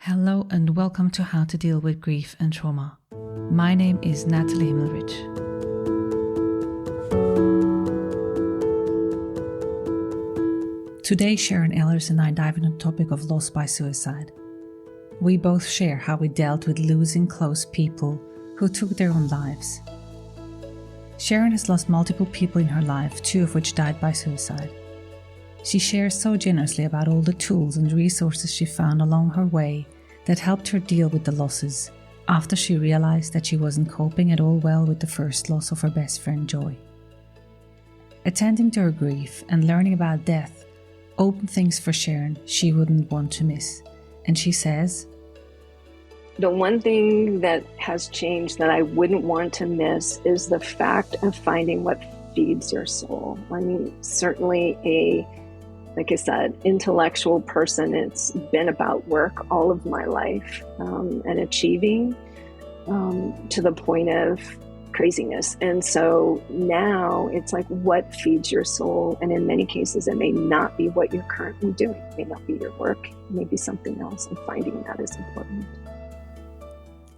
Hello and welcome to How to Deal with Grief and Trauma. My name is Natalie Himmelrich. Today, Sharon Ehlers and I dive into the topic of loss by suicide. We both share how we dealt with losing close people who took their own lives. Sharon has lost multiple people in her life, 2 of which died by suicide. She shares so generously about all the tools and resources she found along her way that helped her deal with the losses after she realized that she wasn't coping at all well with the first loss of her best friend Joy. Attending to her grief and learning about death opened things for Sharon she wouldn't want to miss. And she says, "The one thing that has changed that I wouldn't want to miss is the fact of finding what feeds your soul." I mean, certainly like I said, intellectual person. It's been about work all of my life and achieving to the point of craziness. And so now it's like, what feeds your soul? And in many cases, it may not be what you're currently doing. It may not be your work. It may be something else. And finding that is important.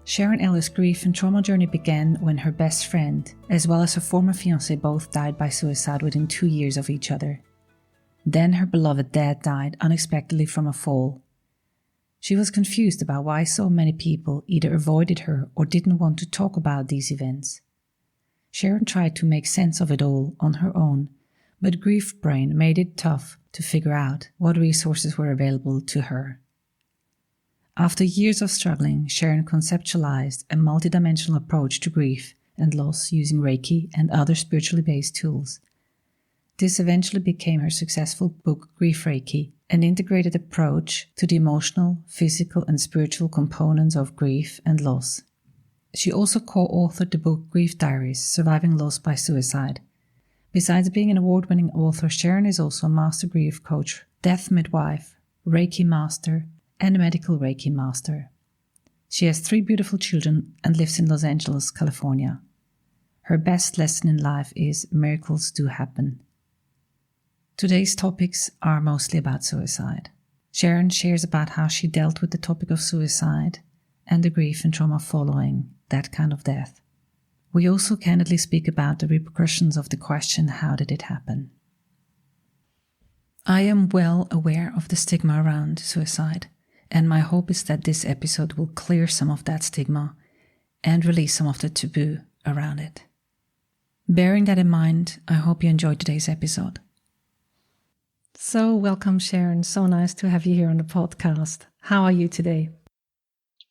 Sharon Ehlers' grief and trauma journey began when her best friend, as well as her former fiancé, both died by suicide within 2 years of each other. Then her beloved dad died unexpectedly from a fall. She was confused about why so many people either avoided her or didn't want to talk about these events. Sharon tried to make sense of it all on her own, but grief brain made it tough to figure out what resources were available to her. After years of struggling, Sharon conceptualized a multidimensional approach to grief and loss using Reiki and other spiritually based tools. This eventually became her successful book, Grief Reiki, an integrated approach to the emotional, physical, and spiritual components of grief and loss. She also co-authored the book Grief Diaries, Surviving Loss by Suicide. Besides being an award-winning author, Sharon is also a master grief coach, death midwife, Reiki master, and a medical Reiki master. She has 3 beautiful children and lives in Los Angeles, California. Her best lesson in life is miracles do happen. Today's topics are mostly about suicide. Sharon shares about how she dealt with the topic of suicide and the grief and trauma following that kind of death. We also candidly speak about the repercussions of the question, how did it happen? I am well aware of the stigma around suicide, and my hope is that this episode will clear some of that stigma and release some of the taboo around it. Bearing that in mind, I hope you enjoyed today's episode. So welcome, Sharon. So nice to have you here on the podcast. How are you today?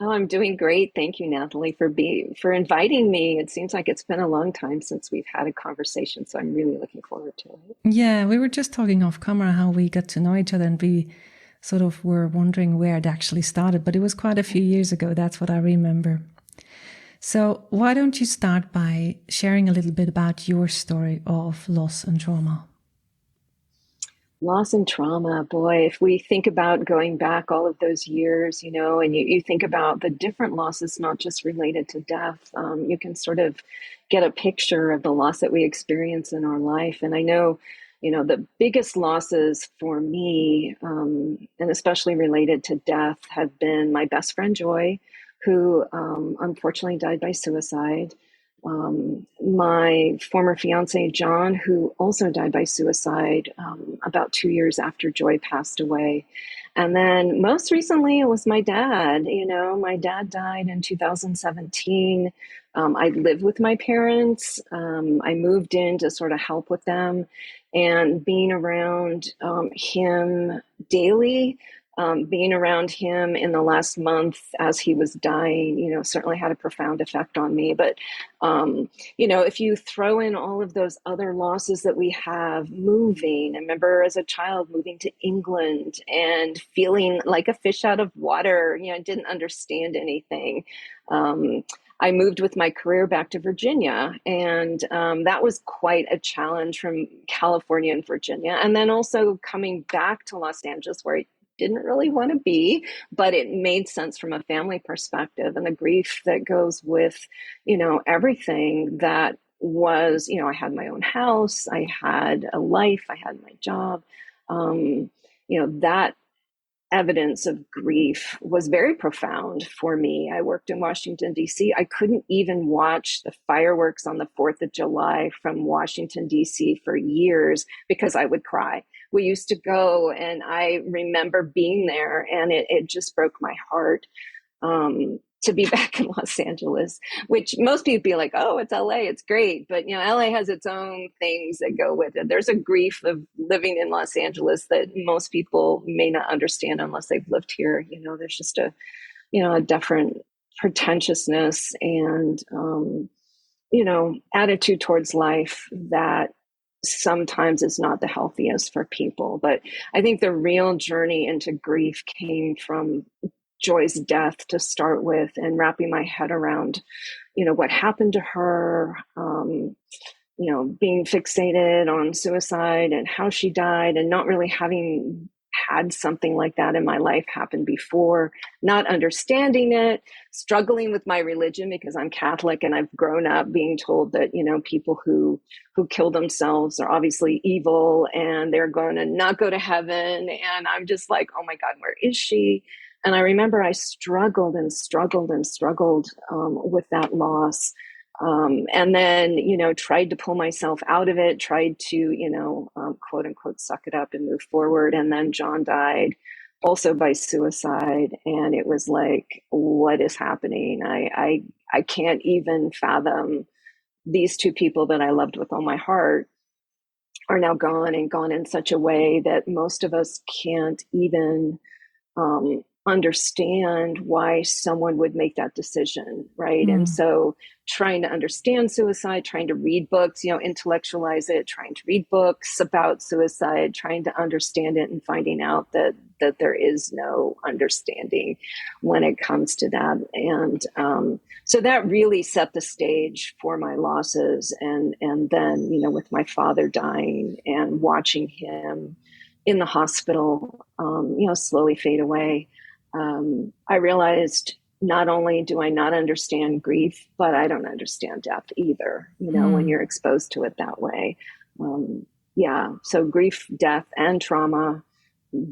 Oh, I'm doing great. Thank you, Natalie, for inviting me. It seems like it's been a long time since we've had a conversation, so I'm really looking forward to it. Yeah, we were just talking off camera how we got to know each other, and we sort of were wondering where it actually started, but it was quite a few years ago. That's what I remember. So why don't you start by sharing a little bit about your story of loss and trauma? Loss and trauma, boy, if we think about going back all of those years, and you think about the different losses, not just related to death, you can sort of get a picture of the loss that we experience in our life. And I know, the biggest losses for me, and especially related to death, have been my best friend, Joy, who unfortunately died by suicide. My former fiance, John, who also died by suicide about 2 years after Joy passed away. And then most recently, it was my dad. My dad died in 2017. I lived with my parents. I moved in to sort of help with them, and being around him daily, being around him in the last month as he was dying, certainly had a profound effect on me. But, if you throw in all of those other losses that we have, moving, I remember as a child moving to England and feeling like a fish out of water, didn't understand anything. I moved with my career back to Virginia, and that was quite a challenge from California and Virginia. And then also coming back to Los Angeles, where I didn't really want to be, but it made sense from a family perspective, and the grief that goes with, everything that was, I had my own house, I had a life, I had my job, that evidence of grief was very profound for me. I worked in Washington, D.C. I couldn't even watch the fireworks on the 4th of July from Washington, D.C. for years because I would cry. We used to go, and I remember being there, and it just broke my heart to be back in Los Angeles, which most people be like, oh, it's LA, it's great. But, LA has its own things that go with it. There's a grief of living in Los Angeles that most people may not understand unless they've lived here. There's just a different pretentiousness and, attitude towards life that sometimes is not the healthiest for people. But I think the real journey into grief came from Joy's death to start with, and wrapping my head around, what happened to her, being fixated on suicide and how she died, and not really having had something like that in my life happen before, not understanding it, struggling with my religion because I'm Catholic and I've grown up being told that, people who kill themselves are obviously evil and they're going to not go to heaven. And I'm just like, oh my God, where is she? And I remember I struggled and struggled and struggled with that loss. And then, tried to pull myself out of it, tried to, quote unquote, suck it up and move forward. And then John died also by suicide. And it was like, what is happening? I can't even fathom these two people that I loved with all my heart are now gone, and gone in such a way that most of us can't even understand why someone would make that decision, right? And so trying to understand suicide, trying to read books, intellectualize it, trying to read books about suicide, trying to understand it, and finding out that there is no understanding when it comes to that. And so that really set the stage for my losses. And then, with my father dying and watching him in the hospital, slowly fade away, I realized not only do I not understand grief, but I don't understand death either, when you're exposed to it that way. So grief, death, and trauma,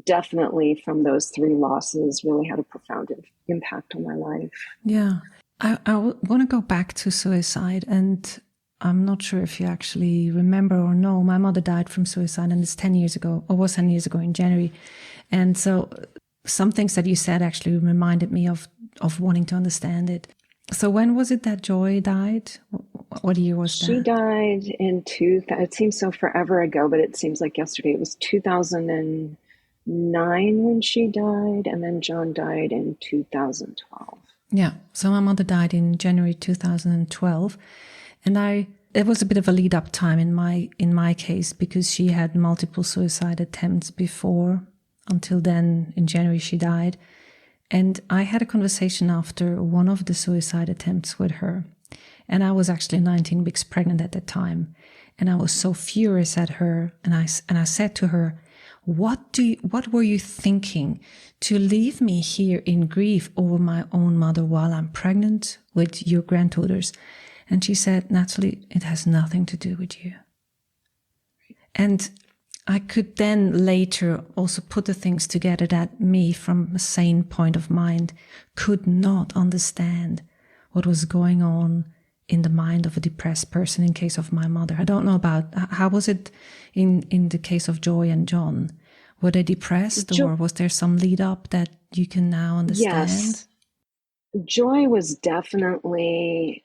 definitely from those three losses, really had a profound impact on my life. Yeah. I want to go back to suicide, and I'm not sure if you actually remember or know. My mother died from suicide, and it's 10 years ago, or was 10 years ago in January. And so some things that you said actually reminded me of wanting to understand it. So when was it that Joy died? What year was that? She died in it seems so forever ago, but it seems like yesterday. It was 2009 when she died, and then John died in 2012. Yeah, so my mother died in January 2012, and it was a bit of a lead up time in my case, because she had multiple suicide attempts before. Until then, in January, she died. And I had a conversation after one of the suicide attempts with her. And I was actually 19 weeks pregnant at that time. And I was so furious at her. And I said to her, what were you thinking to leave me here in grief over my own mother while I'm pregnant with your granddaughters? And she said, Natalie, it has nothing to do with you. And I could then later also put the things together that me, from a sane point of mind, could not understand what was going on in the mind of a depressed person in case of my mother. I don't know about, how was it in the case of Joy and John? Were they depressed, or was there some lead up that you can now understand? Yes. Joy was definitely,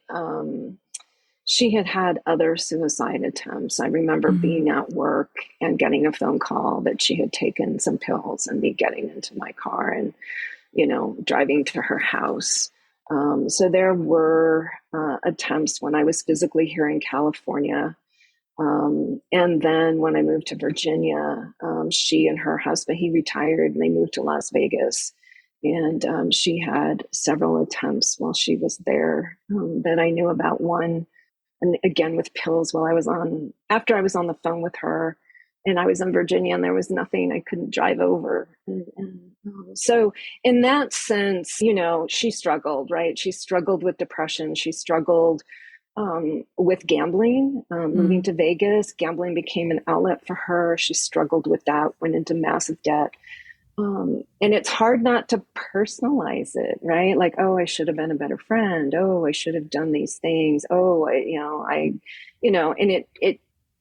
she had other suicide attempts. I remember being at work and getting a phone call that she had taken some pills, and me getting into my car and, driving to her house. So there were attempts when I was physically here in California. And then when I moved to Virginia, she and her husband, he retired, and they moved to Las Vegas. And she had several attempts while she was there that I knew about. One, and again with pills, after I was on the phone with her, and I was in Virginia, and there was nothing, I couldn't drive over. So in that sense, she struggled, right? She struggled with depression. She struggled with gambling, moving to Vegas. Gambling became an outlet for her. She struggled with that, went into massive debt. And it's hard not to personalize it, right? Like, oh, I should have been a better friend. Oh, I should have done these things. Oh, and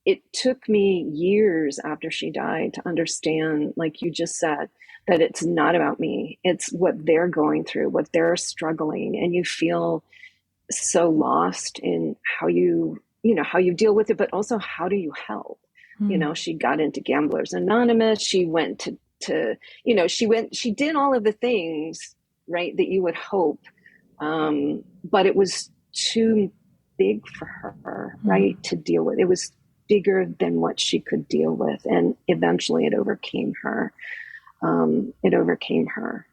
it took me years after she died to understand, like you just said, that it's not about me. It's what they're going through, what they're struggling. And you feel so lost in how you deal with it, but also how do you help? She got into Gamblers Anonymous. She went she did all of the things, right, that you would hope. But it was too big for her, right, to deal with. It was bigger than what she could deal with. And eventually it overcame her.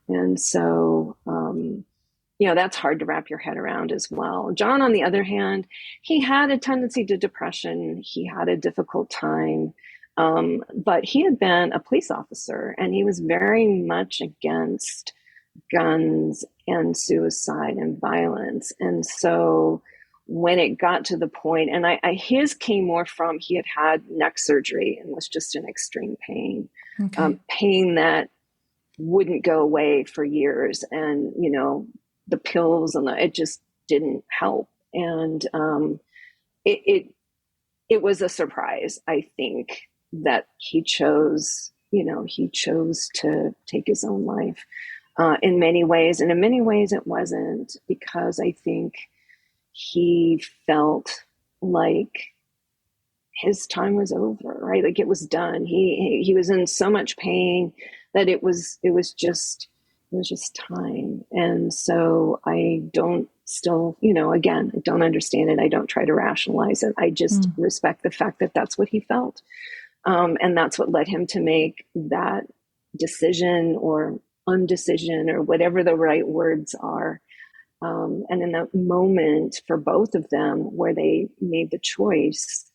And so, that's hard to wrap your head around as well. John, on the other hand, he had a tendency to depression. He had a difficult time. But he had been a police officer, and he was very much against guns and suicide and violence. And so when it got to the point, and his came more from, he had neck surgery and was just in extreme pain, pain that wouldn't go away for years. And, the pills and it just didn't help. And it was a surprise, I think, that he chose to take his own life in many ways. And in many ways it wasn't, because I think he felt like his time was over, right? Like it was done. He was in so much pain that it was just time. And so I don't again, I don't understand it. I don't try to rationalize it. I just respect the fact that that's what he felt. And that's what led him to make that decision or undecision or whatever the right words are. And in that moment for both of them where they made the choice,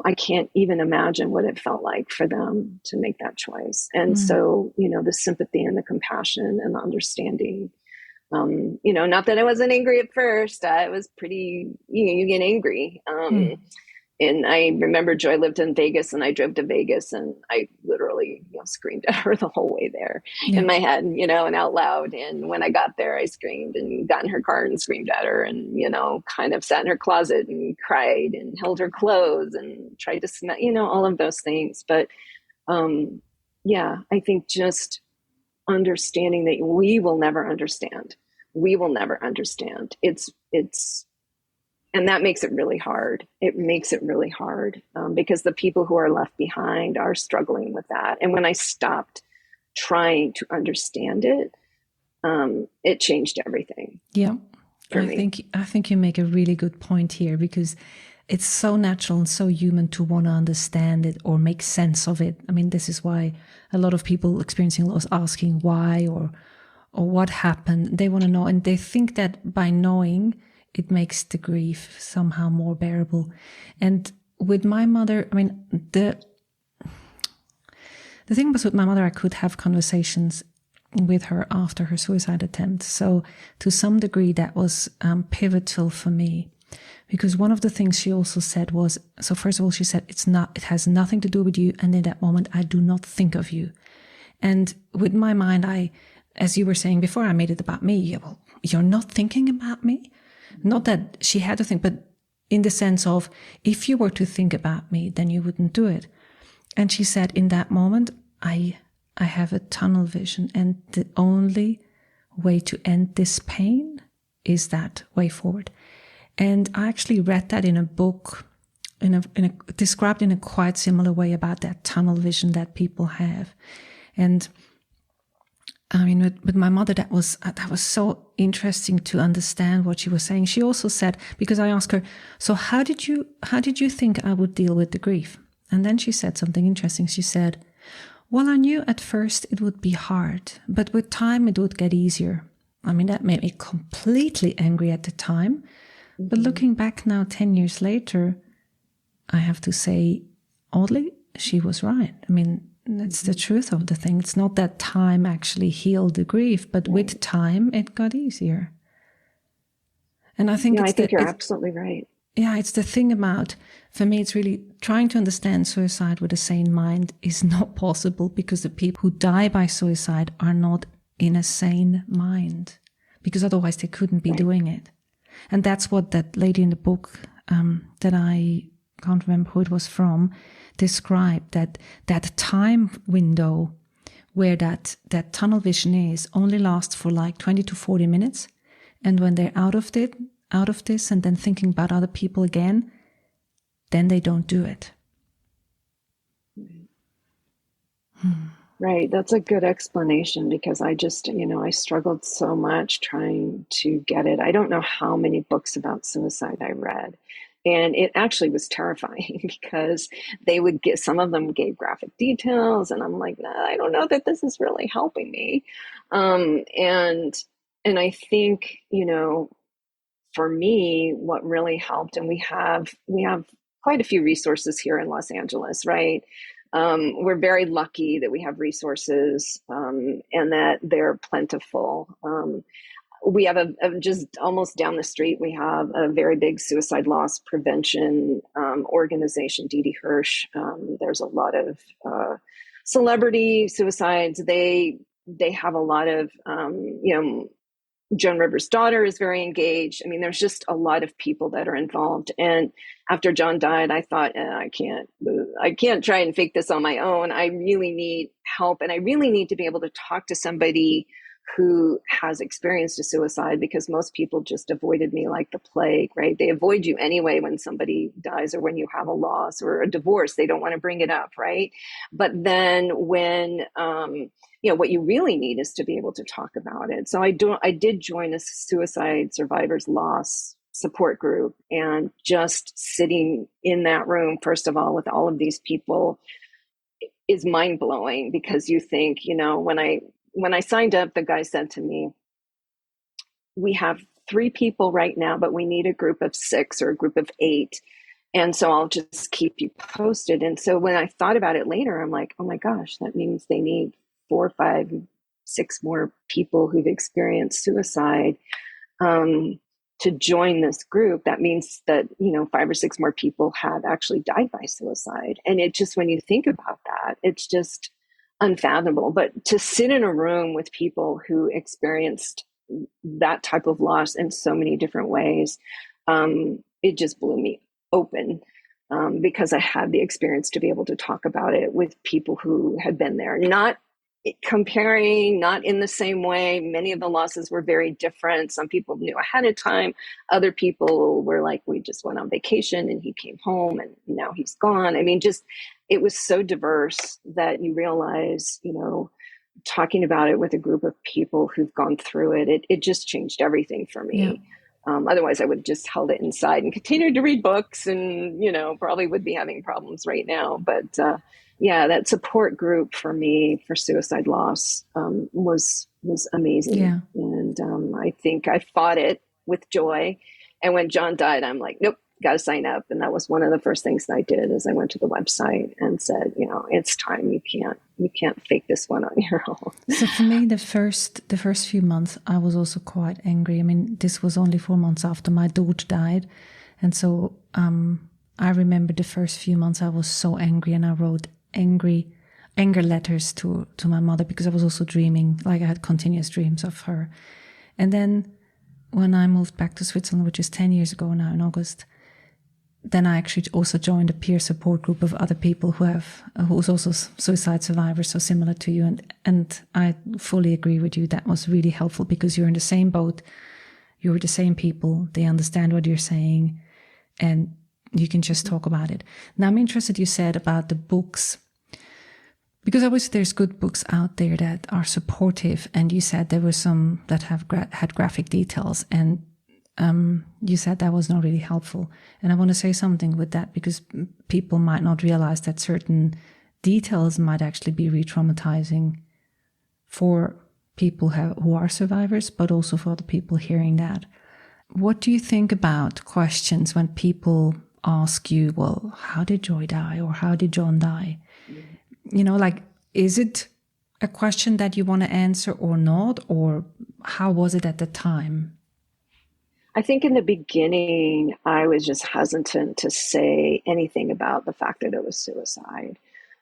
I can't even imagine what it felt like for them to make that choice. And so, the sympathy and the compassion and the understanding, not that I wasn't angry at first. I was pretty, you get angry. And I remember Joy lived in Vegas, and I drove to Vegas, and I literally screamed at her the whole way there in my head, and out loud. And when I got there, I screamed and got in her car and screamed at her, and, kind of sat in her closet and cried and held her clothes and tried to smell, all of those things. But I think just understanding that we will never understand. And that makes it really hard. It makes it really hard because the people who are left behind are struggling with that. And when I stopped trying to understand it, it changed everything. Yeah, I think you make a really good point here, because it's so natural and so human to want to understand it or make sense of it. I mean, this is why a lot of people experiencing loss asking why or what happened. They want to know, and they think that by knowing, it makes the grief somehow more bearable. And with my mother, I mean, the thing was with my mother, I could have conversations with her after her suicide attempt. So to some degree, that was pivotal for me, because one of the things she also said was, so first of all, she said, it has nothing to do with you. And in that moment, I do not think of you. And with my mind, as you were saying before, I made it about me. Yeah, well, you're not thinking about me? Not that she had to think, but in the sense of, if you were to think about me, then you wouldn't do it. And she said, in that moment, I have a tunnel vision, and the only way to end this pain is that way forward. And I actually read that in a book, described in a quite similar way about that tunnel vision that people have. And I mean, with my mother, that was so interesting to understand what she was saying. She also said, because I asked her, so how did you think I would deal with the grief? And then she said something interesting. She said, well, I knew at first it would be hard, but with time it would get easier. I mean, that made me completely angry at the time. But looking back now, 10 years later, I have to say, oddly, she was right. I mean, that's the truth of the thing. It's not that time actually healed the grief, but with time, it got easier. And I think I think you're absolutely right. Yeah, it's the thing about, for me, it's really trying to understand suicide with a sane mind is not possible, because the people who die by suicide are not in a sane mind, because otherwise they couldn't be doing it. And that's what that lady in the book, that I can't remember who it was from, described, that time window where that tunnel vision is only lasts for like 20 to 40 minutes. And when they're out of this and then thinking about other people again, then they don't do it. Right. That's a good explanation, because I just, I struggled so much trying to get it. I don't know how many books about suicide I read. And it actually was terrifying because some of them gave graphic details, and I'm like, nah, I don't know that this is really helping me. And I think, for me, what really helped, and we have quite a few resources here in Los Angeles, right? We're very lucky that we have resources, and that they're plentiful. We have just almost down the street, we have a very big suicide loss prevention organization, Dee Hirsch. There's a lot of celebrity suicides. They have a lot of, Joan Rivers' daughter is very engaged. I mean, there's just a lot of people that are involved. And after John died, I thought, I can't try and fake this on my own. I really need help. And I really need to be able to talk to somebody who has experienced a suicide, because most people just avoided me like the plague, right? They avoid you anyway when somebody dies or when you have a loss or a divorce. They don't want to bring it up, right? But then when, what you really need is to be able to talk about it. So I did join a suicide survivors loss support group, and just sitting in that room, first of all, with all of these people is mind blowing, because you think, when I signed up, the guy said to me, we have 3 people right now, but we need a group of 6 or a group of 8. And so I'll just keep you posted. And so when I thought about it later, I'm like, oh my gosh, that means they need 4, 5, 6 more people who've experienced suicide to join this group. That means that, 5 or 6 more people have actually died by suicide. And it just, when you think about that, it's just unfathomable. But to sit in a room with people who experienced that type of loss in so many different ways, it just blew me open, because I had the experience to be able to talk about it with people who had been there, not comparing, not in the same way. Many of the losses were very different. Some people knew ahead of time. Other people were like, we just went on vacation and he came home and now he's gone. I mean, just, it was so diverse that you realize, talking about it with a group of people who've gone through it just changed everything for me. Yeah. Otherwise I would have just held it inside and continued to read books, and, probably would be having problems right now. But, that support group for me for suicide loss was amazing. Yeah. And I think I fought it with joy. And when John died, I'm like, nope, got to sign up. And that was one of the first things that I did, is I went to the website and said, it's time. You can't fake this one on your own. So for me, the first few months, I was also quite angry. I mean, this was only 4 months after my daughter died. And so I remember the first few months I was so angry, and I wrote anger letters to my mother, because I was also dreaming, like I had continuous dreams of her. And then when I moved back to Switzerland, which is 10 years ago now in August, then I actually also joined a peer support group of other people who's also suicide survivors, so similar to you. And I fully agree with you. That was really helpful, because you're in the same boat. You're the same people. They understand what you're saying, and you can just talk about it. Now, I'm interested, you said about the books, because obviously there's good books out there that are supportive, and you said there were some that had graphic details, and you said that was not really helpful. And I want to say something with that, because people might not realize that certain details might actually be re-traumatizing for people who are survivors, but also for the people hearing that. What do you think about questions when people ask you, well, how did Joy die, or how did John die? Is it a question that you want to answer or not, or how was it at the time? I think in the beginning, I was just hesitant to say anything about the fact that it was suicide.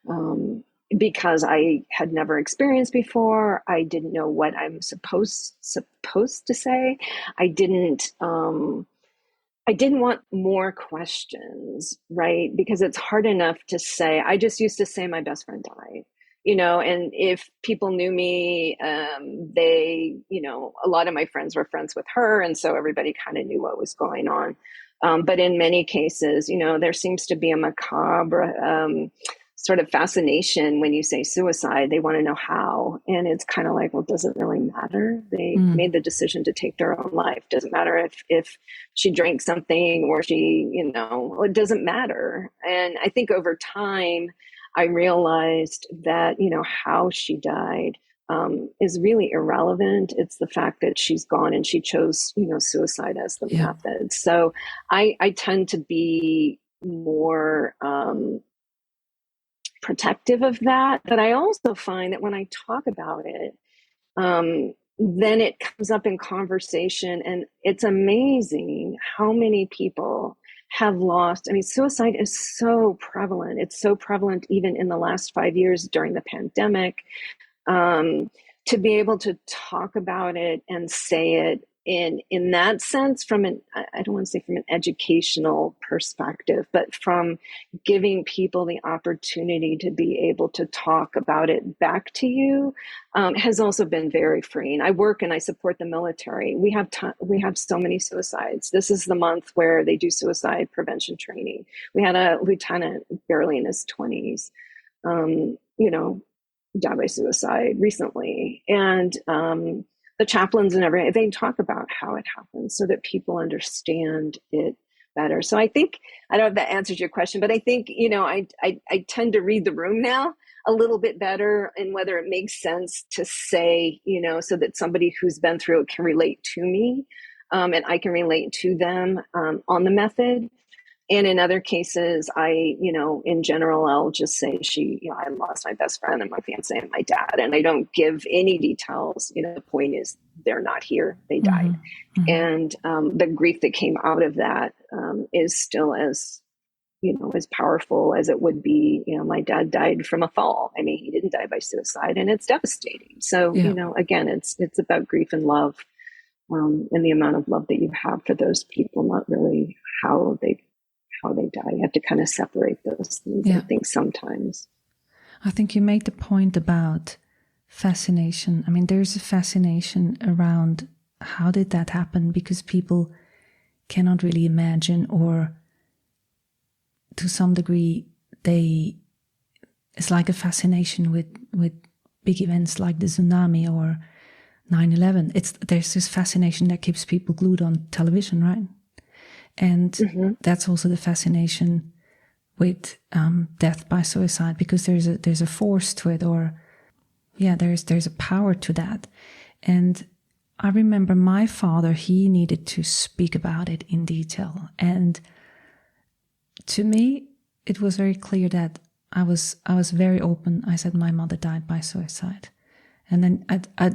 Um, because I had never experienced before. I didn't know what I'm supposed to say. I didn't I didn't want more questions, right? Because it's hard enough to say. I just used to say my best friend died, and if people knew me, they, a lot of my friends were friends with her. And so everybody kind of knew what was going on. But in many cases, there seems to be a macabre sort of fascination when you say suicide. They want to know how. And it's kind of like, well, does it really matter? They made the decision to take their own life. Doesn't matter if she drank something or she, it doesn't matter. And I think over time, I realized that, how she died is really irrelevant. It's the fact that she's gone and she chose, suicide as the method. So I tend to be more protective of that. But I also find that when I talk about it, then it comes up in conversation, and it's amazing how many people have lost. I mean, suicide is so prevalent. It's so prevalent even in the last 5 years during the pandemic. To be able to talk about it and say it in that sense, from I don't want to say from an educational perspective, but from giving people the opportunity to be able to talk about it back to you, has also been very freeing. I work and I support the military. We have so many suicides. This is the month where they do suicide prevention training. We had a lieutenant barely in his 20s, died by suicide recently. And the chaplains and everything, they talk about how it happens so that people understand it better. So I think, I don't know if that answers your question, but I think, I tend to read the room now a little bit better, and whether it makes sense to say, so that somebody who's been through it can relate to me, and I can relate to them on the method. And in other cases, in general, I'll just say I lost my best friend and my fiance and my dad, and I don't give any details. The point is they're not here; they died, and the grief that came out of that is still as powerful as it would be. My dad died from a fall. I mean, he didn't die by suicide, and it's devastating. So, again, it's about grief and love, and the amount of love that you have for those people, not really how they die. You have to kind of separate those things, I think, sometimes. I think you made the point about fascination. I mean, there's a fascination around how did that happen, because people cannot really imagine, or to some degree, it's like a fascination with big events like the tsunami or 9/11. There's this fascination that keeps people glued on television, right? And that's also the fascination with death by suicide, because there's a force to it, or there's a power to that. And I remember my father, he needed to speak about it in detail, and to me it was very clear that I was very open. I said my mother died by suicide. And then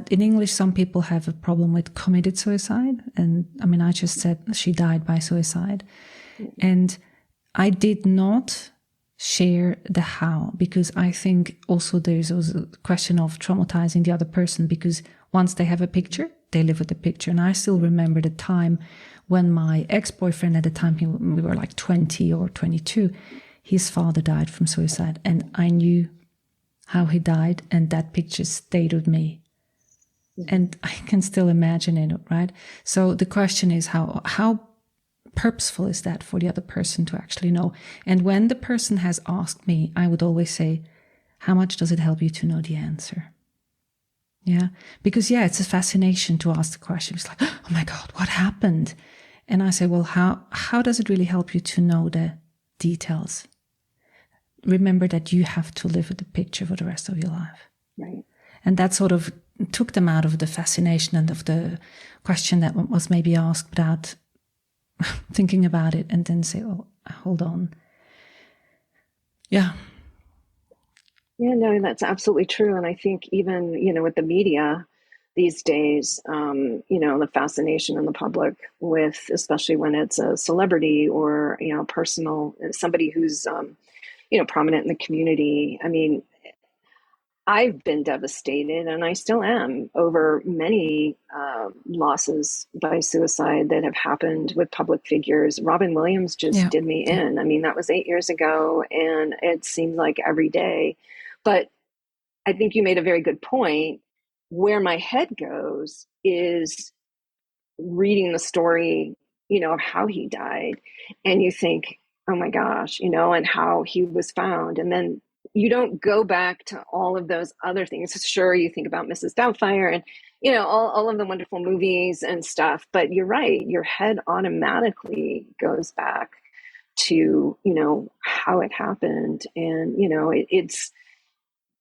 in English, some people have a problem with committed suicide. And I mean, I just said she died by suicide. And I did not share the how, because I think also there's also a question of traumatizing the other person, because once they have a picture, they live with the picture. And I still remember the time when my ex-boyfriend, at the time we were like 20 or 22, his father died from suicide. And I knew how he died, and that picture stayed with me. And I can still imagine it, right? So the question is how purposeful is that for the other person to actually know? And when the person has asked me, I would always say, how much does it help you to know the answer? Yeah, because it's a fascination to ask the question. It's like, oh my God, what happened? And I say, well, how does it really help you to know the details? Remember that you have to live with the picture for the rest of your life. Right. And that sort of took them out of the fascination and of the question that was maybe asked without thinking about it, and then say, oh, hold on. Yeah. Yeah, no, that's absolutely true. And I think even, with the media, these days. The fascination in the public with, especially when it's a celebrity or, personal, somebody who's, prominent in the community. I mean, I've been devastated, and I still am, over many losses by suicide that have happened with public figures. Robin Williams just did me in. I mean, that was 8 years ago, and it seems like every day. But I think you made a very good point. Where my head goes is reading the story, of how he died, and you think, oh my gosh, and how he was found. And then you don't go back to all of those other things. Sure, you think about Mrs. Doubtfire and, all of the wonderful movies and stuff, but you're right. Your head automatically goes back to, how it happened. And,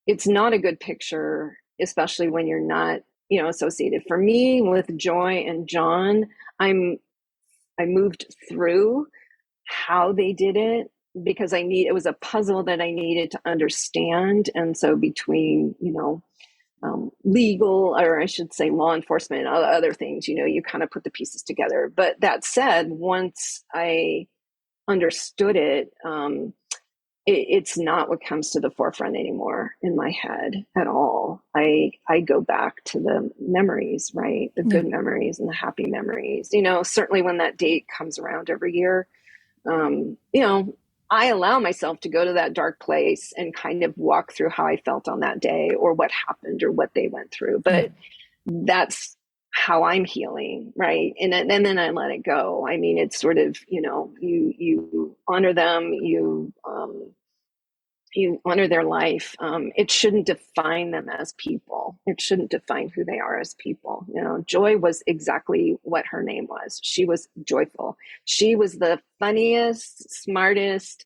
it's not a good picture, especially when you're not, associated. For me, with Joy and John, I moved through how they did it, because it was a puzzle that I needed to understand. And so between, legal, or I should say law enforcement and other things, you kind of put the pieces together. But that said, once I understood it, it's not what comes to the forefront anymore in my head at all. I go back to the memories, right? The good memories and the happy memories. Certainly when that date comes around every year, I allow myself to go to that dark place and kind of walk through how I felt on that day, or what happened, or what they went through. But that's how I'm healing, right? And then I let it go. I mean, it's sort of, you honor them, you honor their life. It shouldn't define them as people. It shouldn't define who they are as people. Joy was exactly what her name was. She was joyful. She was the funniest, smartest,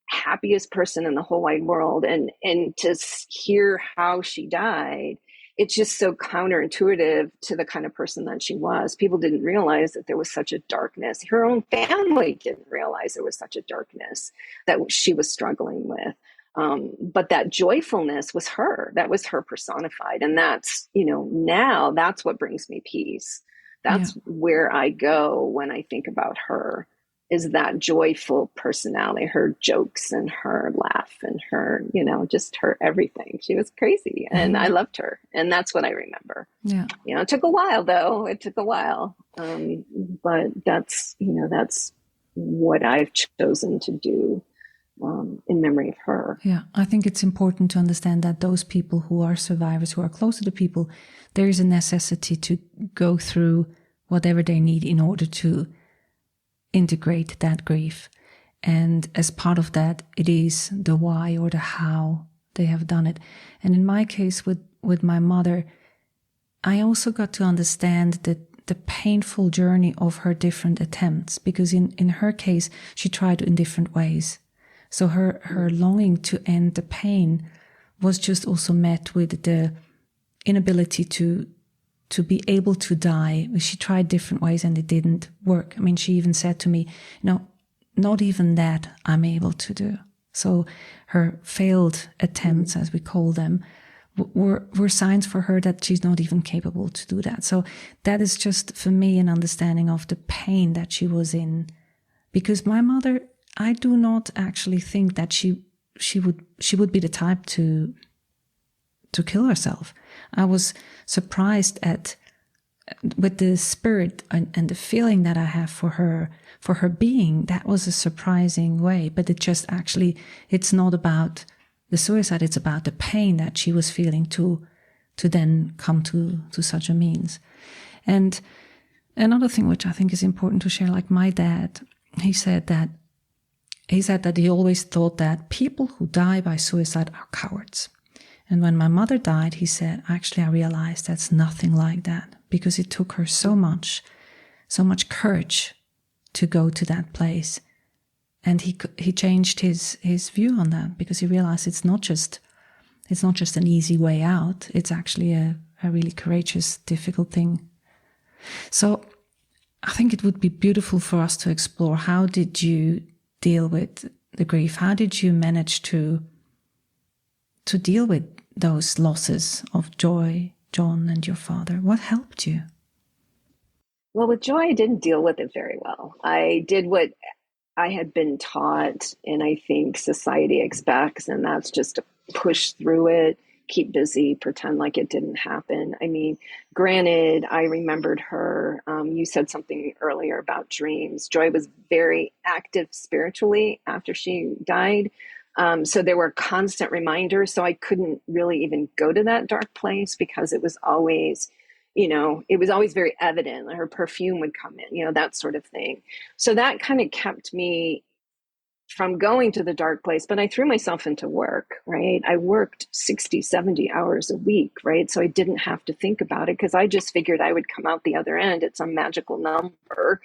happiest person in the whole wide world. And to hear how she died, it's just so counterintuitive to the kind of person that she was. People didn't realize that there was such a darkness. Her own family didn't realize there was such a darkness that she was struggling with. But that joyfulness was her. That was her personified. And that's, now that's what brings me peace. That's where I go when I think about her, is that joyful personality, her jokes and her laugh and her, just her everything. She was crazy, and I loved her. And that's what I remember. Yeah. It took a while though. It took a while. But that's, that's what I've chosen to do in memory of her. Yeah. I think it's important to understand that those people who are survivors, who are closer to people, there is a necessity to go through whatever they need in order to integrate that grief. And as part of that, it is the why or the how they have done it. And in my case with my mother, I also got to understand the painful journey of her different attempts, because in her case, she tried in different ways. So her longing to end the pain was just also met with the inability to be able to die. She tried different ways and it didn't work. I mean, she even said to me, not even that I'm able to do. So her failed attempts, as we call them, were signs for her that she's not even capable to do that. So that is just, for me, an understanding of the pain that she was in. Because my mother, I do not actually think that she would be the type to kill herself. I was surprised with the spirit and the feeling that I have for her being. That was a surprising way, but it's not about the suicide. It's about the pain that she was feeling to then come to such a means. And another thing which I think is important to share, like my dad, he said that he always thought that people who die by suicide are cowards. And when my mother died, he said, actually, I realized that's nothing like that, because it took her so much courage to go to that place. And he changed his view on that, because he realized it's not just an easy way out. It's actually a really courageous, difficult thing. So I think it would be beautiful for us to explore, how did you deal with the grief? How did you manage to deal with those losses of Joy John and your father? What helped you? Well, with Joy, I didn't deal with it very well. I did what I had been taught, and I think society expects, and that's just to push through it, keep busy, pretend like it didn't happen. I mean, granted, I remembered her. You said something earlier about dreams. Joy was very active spiritually after she died. So there were constant reminders. So I couldn't really even go to that dark place because it was always, it was always very evident. Her perfume would come in, that sort of thing. So that kind of kept me from going to the dark place, but I threw myself into work, right? I worked 60, 70 hours a week, right? So I didn't have to think about it because I just figured I would come out the other end at some magical number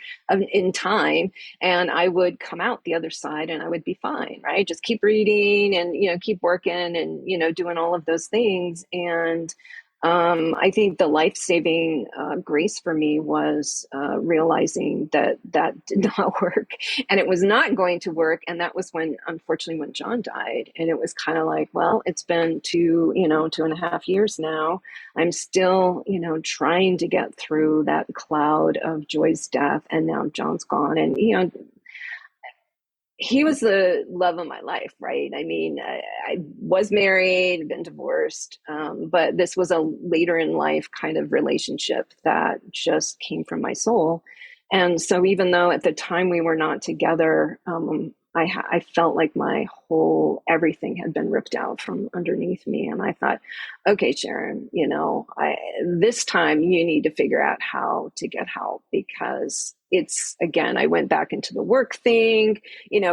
in time, and I would come out the other side and I would be fine, right? Just keep reading and, keep working and, doing all of those things. And I think the life-saving grace for me was realizing that did not work, and it was not going to work. And that was unfortunately, when John died. And it was kind of like, well, it's been 2.5 years now. I'm still, trying to get through that cloud of Joy's death, and now John's gone. And he was the love of my life, right? I mean, I was married, been divorced, but this was a later in life kind of relationship that just came from my soul. And so even though at the time we were not together, I felt like my whole everything had been ripped out from underneath me. And I thought, okay, Sharon, this time you need to figure out how to get help, because again, I went back into the work thing,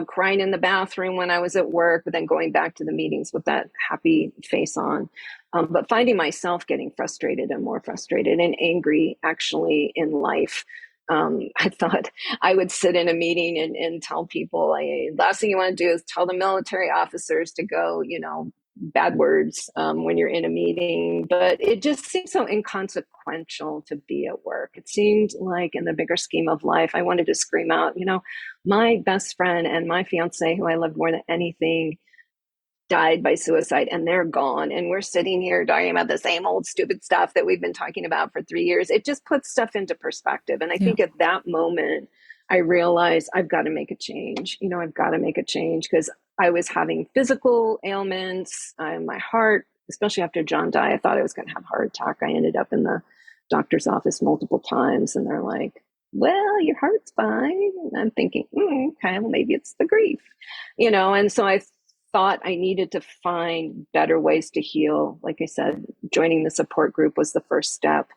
crying in the bathroom when I was at work, but then going back to the meetings with that happy face on. But finding myself getting frustrated and more frustrated and angry actually in life. I thought I would sit in a meeting and tell people, last thing you want to do is tell the military officers to go, bad words when you're in a meeting. But it just seemed so inconsequential to be at work. It seemed like in the bigger scheme of life, I wanted to scream out, my best friend and my fiance, who I loved more than anything, died by suicide, and they're gone. And we're sitting here talking about the same old stupid stuff that we've been talking about for 3 years. It just puts stuff into perspective. And I think at that moment, I realized I've got to make a change. I've got to make a change, because I was having physical ailments. My heart, especially after John died, I thought I was going to have a heart attack. I ended up in the doctor's office multiple times, and they're like, well, your heart's fine. And I'm thinking, okay, well, maybe it's the grief, and so I thought I needed to find better ways to heal. Like I said, joining the support group was the first step.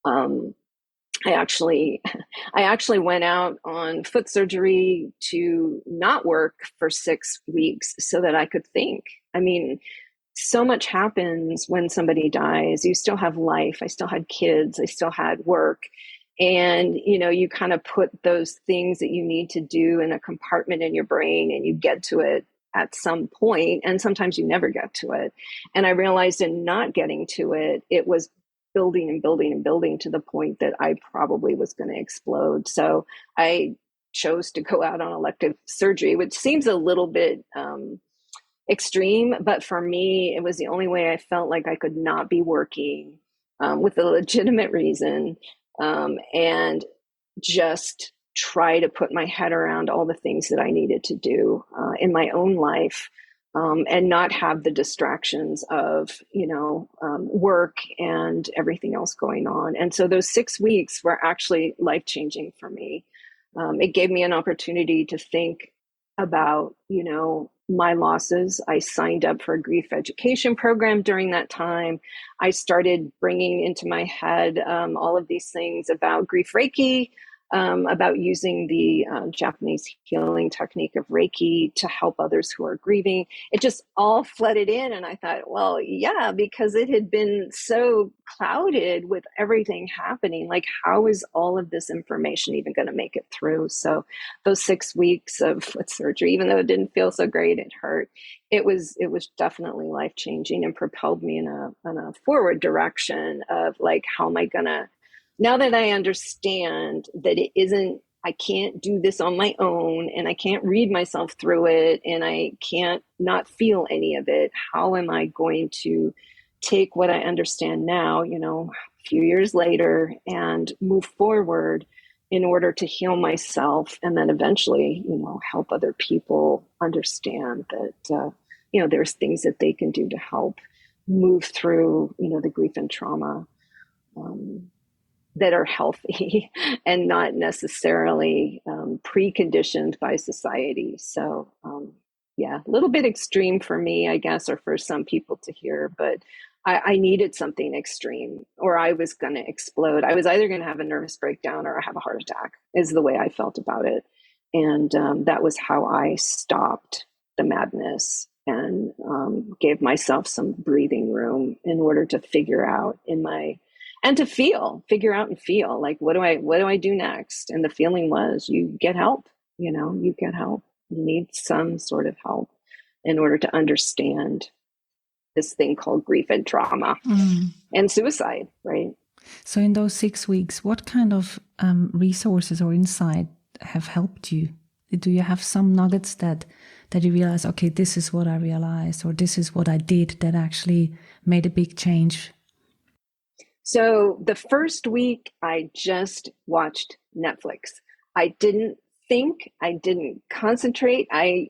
I actually went out on foot surgery to not work for 6 weeks so that I could think. I mean, so much happens when somebody dies. You still have life. I still had kids. I still had work. And, you kind of put those things that you need to do in a compartment in your brain, and you get to it at some point, and sometimes you never get to it. And I realized in not getting to it, it was building and building and building to the point that I probably was going to explode. So I chose to go out on elective surgery, which seems a little bit extreme, but for me, it was the only way I felt like I could not be working with a legitimate reason, and just try to put my head around all the things that I needed to do in my own life, and not have the distractions of, work and everything else going on. And so those 6 weeks were actually life-changing for me. It gave me an opportunity to think about, my losses. I signed up for a grief education program during that time. I started bringing into my head all of these things about grief Reiki, about using the Japanese healing technique of Reiki to help others who are grieving. It just all flooded in. And I thought, well, yeah, because it had been so clouded with everything happening. Like, how is all of this information even going to make it through? So those 6 weeks of foot surgery, even though it didn't feel so great, it hurt. It was definitely life-changing, and propelled me in a forward direction of like, how am I going to, now that I understand that I can't do this on my own, and I can't read myself through it, and I can't not feel any of it, how am I going to take what I understand now, a few years later, and move forward in order to heal myself, and then eventually, help other people understand that, there's things that they can do to help move through, the grief and trauma, that are healthy and not necessarily preconditioned by society. So, yeah, a little bit extreme for me, I guess, or for some people to hear, but I needed something extreme or I was going to explode. I was either going to have a nervous breakdown or have a heart attack, is the way I felt about it. And that was how I stopped the madness and gave myself some breathing room in order to figure out and to figure out and feel like, what do I do next? And the feeling was, you get help, you get help. You need some sort of help in order to understand this thing called grief and trauma and suicide, right? So in those 6 weeks, what kind of resources or insight have helped you? Do you have some nuggets that you realize, okay, this is what I realized, or this is what I did that actually made a big change? So the first week, I just watched Netflix. I didn't think, I didn't concentrate. I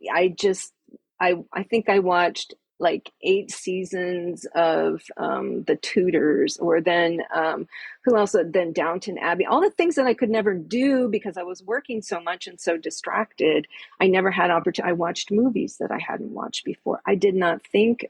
think I watched like 8 seasons of The Tudors, or then who else? Then Downton Abbey. All the things that I could never do because I was working so much and so distracted. I never had opportunity. I watched movies that I hadn't watched before. I did not think.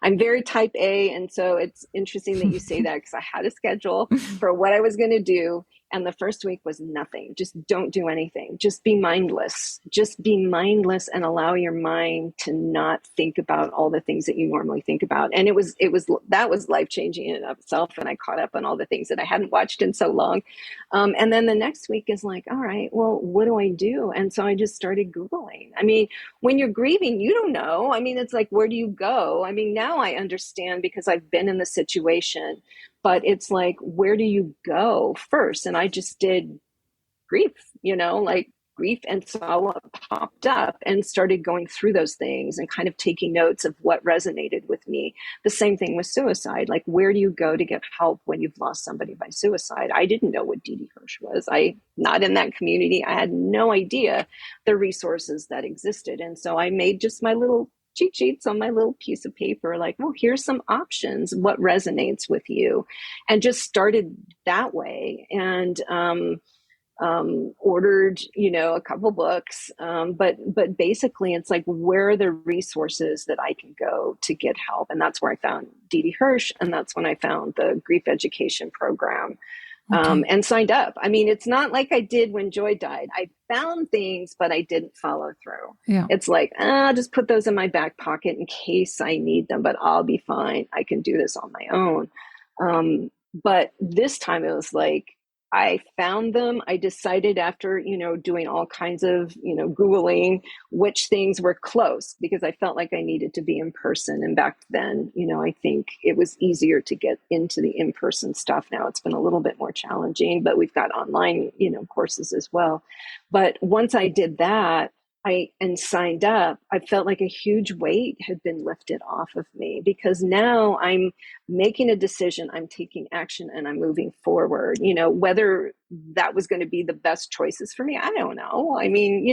I'm very type A, and so it's interesting that you say that, because I had a schedule for what I was going to do. And the first week was nothing. Just don't do anything. Just be mindless. Just be mindless and allow your mind to not think about all the things that you normally think about. And that was life-changing in and of itself. And I caught up on all the things that I hadn't watched in so long. And then the next week is like, all right, well, what do I do? And so I just started Googling. I mean, when you're grieving, you don't know. I mean, it's like, where do you go? I mean, now I understand because I've been in the situation. But it's like, where do you go first? And I just did grief, like grief, and saw what popped up and started going through those things and kind of taking notes of what resonated with me. The same thing with suicide. Like, where do you go to get help when you've lost somebody by suicide? I didn't know what Didi Hirsch was. Not in that community. I had no idea the resources that existed. And so I made just my little cheat sheets on my little piece of paper, like, well, here's some options, what resonates with you, and just started that way. And ordered, a couple books. But basically it's like, where are the resources that I can go to get help? And that's where I found Didi Hirsch. And that's when I found the grief education program. And signed up. I mean, it's not like I did when Joy died. I found things, but I didn't follow through. Yeah. It's like, I'll just put those in my back pocket in case I need them, but I'll be fine. I can do this on my own. But this time it was like, I found them. I decided after, doing all kinds of, Googling which things were close, because I felt like I needed to be in person. And back then, I think it was easier to get into the in-person stuff. Now it's been a little bit more challenging, but we've got online, courses as well. But once I did that, and signed up, I felt like a huge weight had been lifted off of me, because now I'm making a decision, I'm taking action, and I'm moving forward. Whether that was going to be the best choices for me, I don't know. I mean,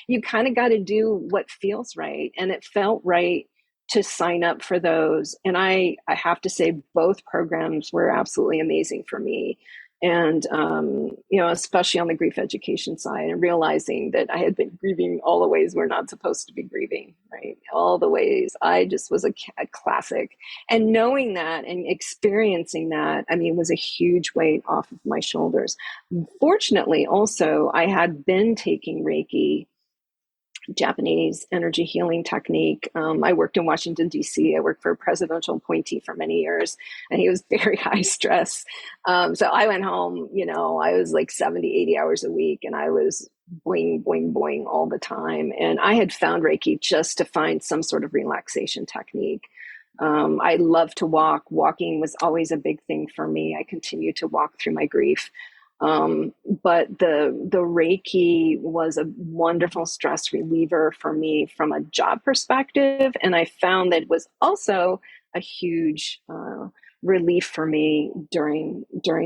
you kind of got to do what feels right. And it felt right to sign up for those. And I have to say, both programs were absolutely amazing for me. And, especially on the grief education side, and realizing that I had been grieving all the ways we're not supposed to be grieving, right? All the ways. I just was a classic. And knowing that and experiencing that, was a huge weight off of my shoulders. Fortunately, also, I had been taking Reiki, Japanese energy healing technique. I worked in Washington, D.C. I worked for a presidential appointee for many years, and he was very high stress. So I went home, I was like 70, 80 hours a week, and I was boing, boing, boing all the time. And I had found Reiki just to find some sort of relaxation technique. I love to walk. Walking was always a big thing for me. I continue to walk through my grief. But the Reiki was a wonderful stress reliever for me from a job perspective. And I found that it was also a huge relief for me during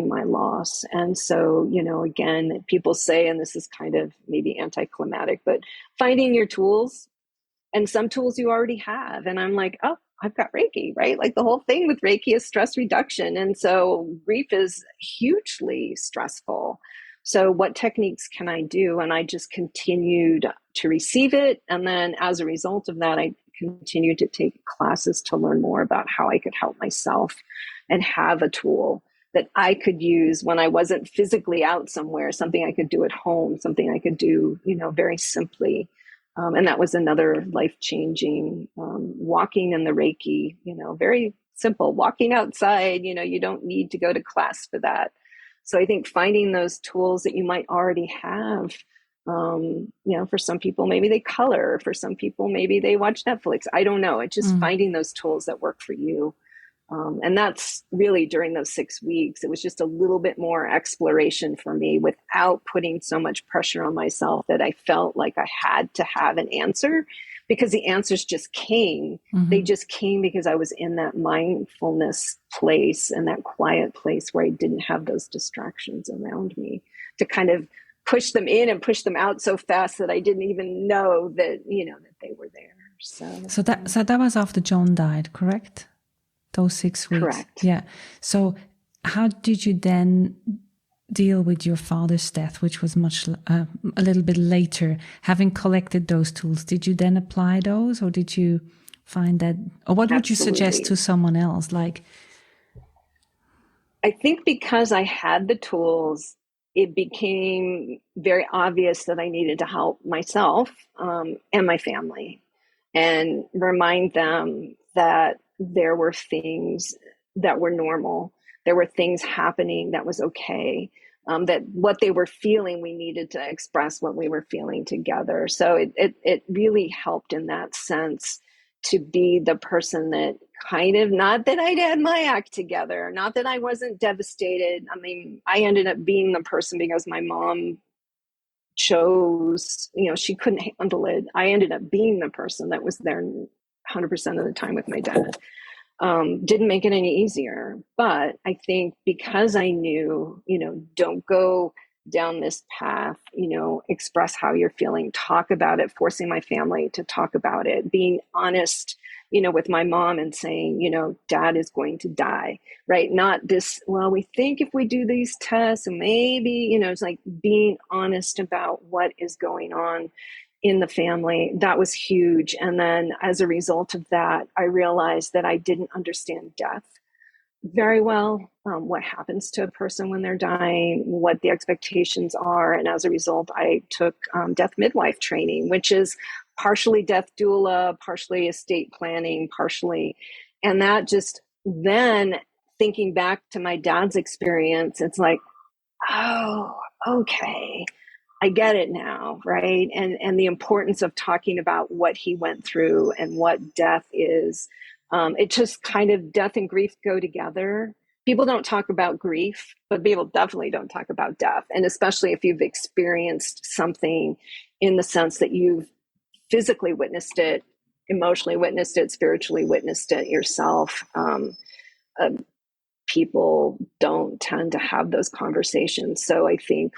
my loss. And so, again, people say, and this is kind of maybe anticlimactic, but finding your tools, and some tools you already have. And I'm like, oh, I've got Reiki, right? Like the whole thing with Reiki is stress reduction. And so grief is hugely stressful. So what techniques can I do? And I just continued to receive it. And then as a result of that, I continued to take classes to learn more about how I could help myself and have a tool that I could use when I wasn't physically out somewhere, something I could do at home, something I could do, very simply. And that was another life-changing, walking in the Reiki, very simple, walking outside, you don't need to go to class for that. So I think finding those tools that you might already have, for some people, maybe they color, for some people, maybe they watch Netflix. I don't know. It's just finding those tools that work for you. And that's really during those 6 weeks, it was just a little bit more exploration for me without putting so much pressure on myself that I felt like I had to have an answer, because the answers just came. They just came because I was in that mindfulness place and that quiet place where I didn't have those distractions around me to kind of push them in and push them out so fast that I didn't even know that, that they were there. So that was after John died, correct? Those 6 weeks. Correct. Yeah. So how did you then deal with your father's death, which was a little bit later? Having collected those tools, did you then apply those, or did you find that, or what would you suggest to someone else? Like, I think because I had the tools, it became very obvious that I needed to help myself and my family, and remind them that there were things that were normal. There were things happening that was okay. That what they were feeling, we needed to express what we were feeling together. So it really helped in that sense to be the person that kind of, not that I'd had my act together, not that I wasn't devastated. I mean, I ended up being the person because my mom chose, she couldn't handle it. I ended up being the person that was there 100% of the time with my dad. Didn't make it any easier, but I think because I knew, don't go down this path, express how you're feeling, talk about it, forcing my family to talk about it, being honest, with my mom and saying, dad is going to die, right? Not this, well, we think if we do these tests and maybe, it's like being honest about what is going on in the family. That was huge. And then as a result of that, I realized that I didn't understand death very well, what happens to a person when they're dying, what the expectations are. And as a result, I took death midwife training, which is partially death doula, partially estate planning, partially. And that just then, thinking back to my dad's experience, it's like, oh, okay, I get it now, right? And the importance of talking about what he went through and what death is. It just kind of, death and grief go together. People don't talk about grief, but people definitely don't talk about death. And especially if you've experienced something in the sense that you've physically witnessed it, emotionally witnessed it, spiritually witnessed it yourself. People don't tend to have those conversations. So I think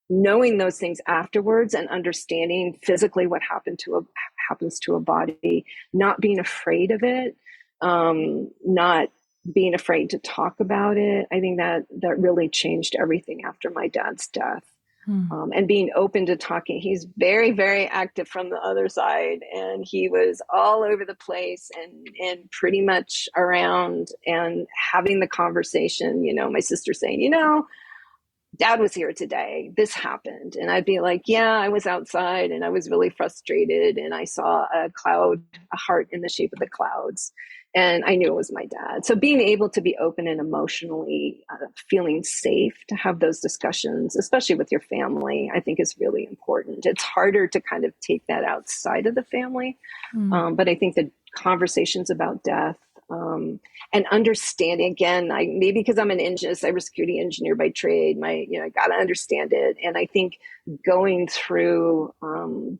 knowing those things afterwards and understanding physically what happens to a body, not being afraid of it, not being afraid to talk about it. I think that really changed everything after my dad's death. And being open to talking. He's very, very active from the other side, and he was all over the place and pretty much around and having the conversation. My sister saying, dad was here today, this happened. And I'd be like, yeah, I was outside and I was really frustrated. And I saw a cloud, a heart in the shape of the clouds. And I knew it was my dad. So being able to be open and emotionally feeling safe to have those discussions, especially with your family, I think is really important. It's harder to kind of take that outside of the family. But I think the conversations about death and understanding, again, maybe because I'm a cybersecurity engineer by trade, I got to understand it. And I think going through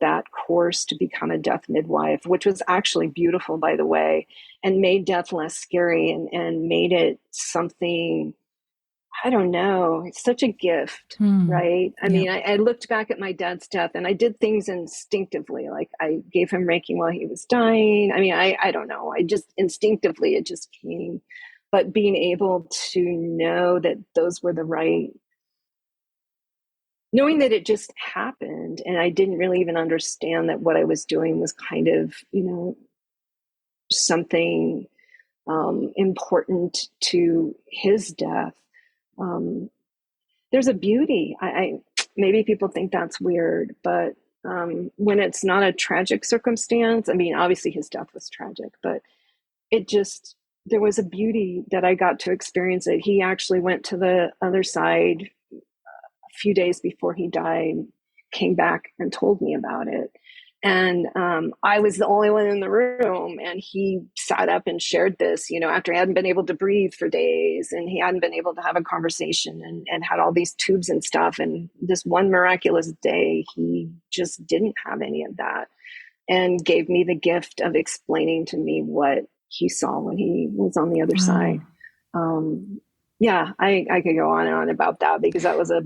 that course to become a death midwife, which was actually beautiful, by the way, and made death less scary and made it something, I don't know, it's such a gift, right? I mean, I looked back at my dad's death and I did things instinctively. Like I gave him Reiki while he was dying. I mean, I don't know. I just instinctively, it just came. But being able to know that those were the right, knowing that it just happened and I didn't really even understand that what I was doing was kind of, something important to his death. There's a beauty. I maybe people think that's weird, but when it's not a tragic circumstance, I mean, obviously his death was tragic, but there was a beauty that I got to experience it. He actually went to the other side a few days before he died, came back and told me about it. And I was the only one in the room, and he sat up and shared this, after he hadn't been able to breathe for days and he hadn't been able to have a conversation and had all these tubes and stuff. And this one miraculous day, he just didn't have any of that and gave me the gift of explaining to me what he saw when he was on the other side. I could go on and on about that because that was a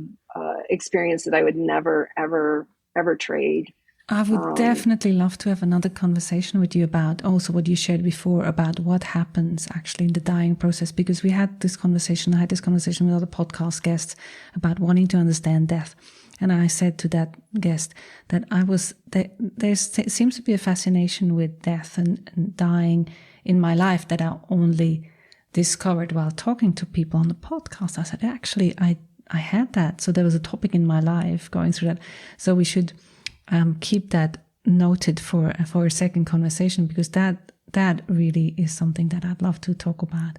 experience that I would never, ever, ever trade. I would definitely love to have another conversation with you about also what you shared before about what happens actually in the dying process, because I had this conversation with other podcast guests about wanting to understand death. And I said to that guest that there seems to be a fascination with death and dying in my life that I only discovered while talking to people on the podcast. I said, actually, I had that. So there was a topic in my life going through that. So we should keep that noted for a second conversation, because that really is something that I'd love to talk about.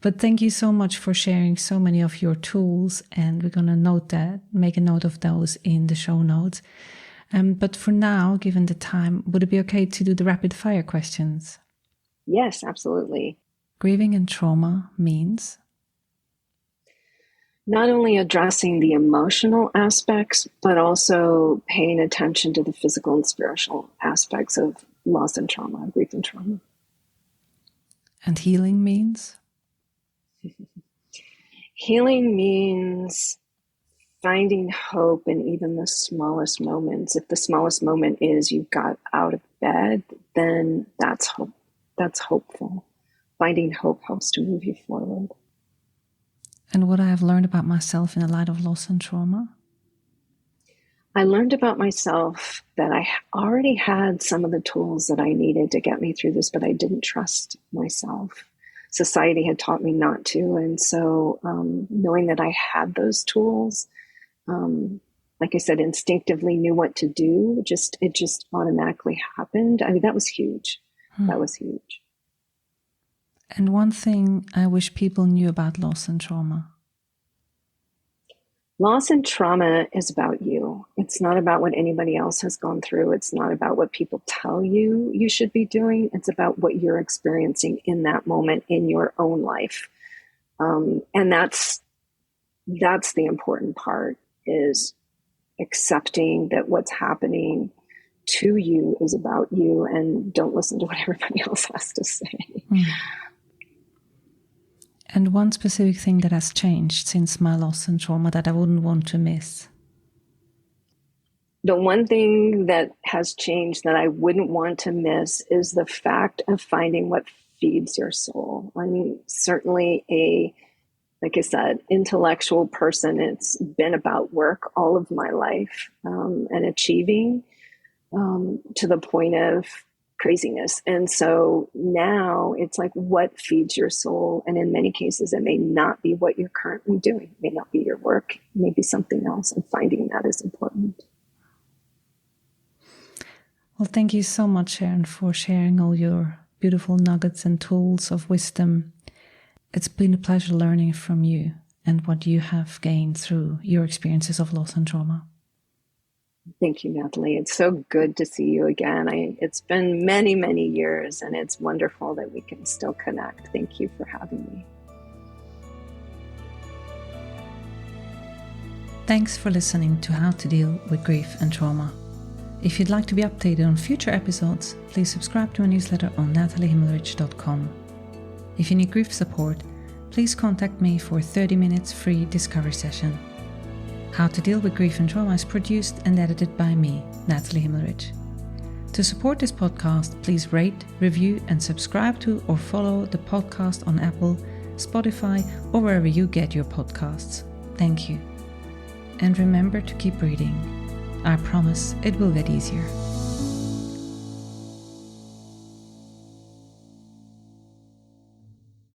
But thank you so much for sharing so many of your tools, and we're going to make a note of those in the show notes. But for now, given the time, would it be okay to do the rapid fire questions? Yes, absolutely. Grieving and trauma means? Not only addressing the emotional aspects, but also paying attention to the physical and spiritual aspects of loss and trauma, grief and trauma. And healing means? Healing means finding hope in even the smallest moments. If the smallest moment is you got out of bed, then that's hope. That's hopeful. Finding hope helps to move you forward. And what I have learned about myself in the light of loss and trauma? I learned about myself that I already had some of the tools that I needed to get me through this, but I didn't trust myself. Society had taught me not to. And so knowing that I had those tools, like I said, instinctively knew what to do. It just automatically happened. I mean, that was huge. That was huge. And one thing I wish people knew about loss and trauma. Loss and trauma is about you. It's not about what anybody else has gone through. It's not about what people tell you should be doing. It's about what you're experiencing in that moment in your own life. And that's the important part, is accepting that what's happening to you is about you, and don't listen to what everybody else has to say. And one specific thing that has changed since my loss and trauma that I wouldn't want to miss? The one thing that has changed that I wouldn't want to miss is the fact of finding what feeds your soul. I mean, certainly like I said, intellectual person. It's been about work all of my life and achieving to the point of craziness. And so now it's like, what feeds your soul? And in many cases, it may not be what you're currently doing. It may not be your work. It may be something else. And finding that is important. Well, thank you so much, Sharon, for sharing all your beautiful nuggets and tools of wisdom. It's been a pleasure learning from you and what you have gained through your experiences of loss and trauma. Thank you, Natalie. It's so good to see you again. It's been many, many years, and it's wonderful that we can still connect. Thank you for having me. Thanks for listening to How to Deal with Grief and Trauma. If you'd like to be updated on future episodes, please subscribe to my newsletter on nataliehimmelrich.com. If you need grief support, please contact me for a 30 minutes free discovery session. How to Deal with Grief and Trauma is produced and edited by me, Natalie Himmelrich. To support this podcast, please rate, review, and subscribe to or follow the podcast on Apple, Spotify, or wherever you get your podcasts. Thank you. And remember to keep breathing. I promise it will get easier.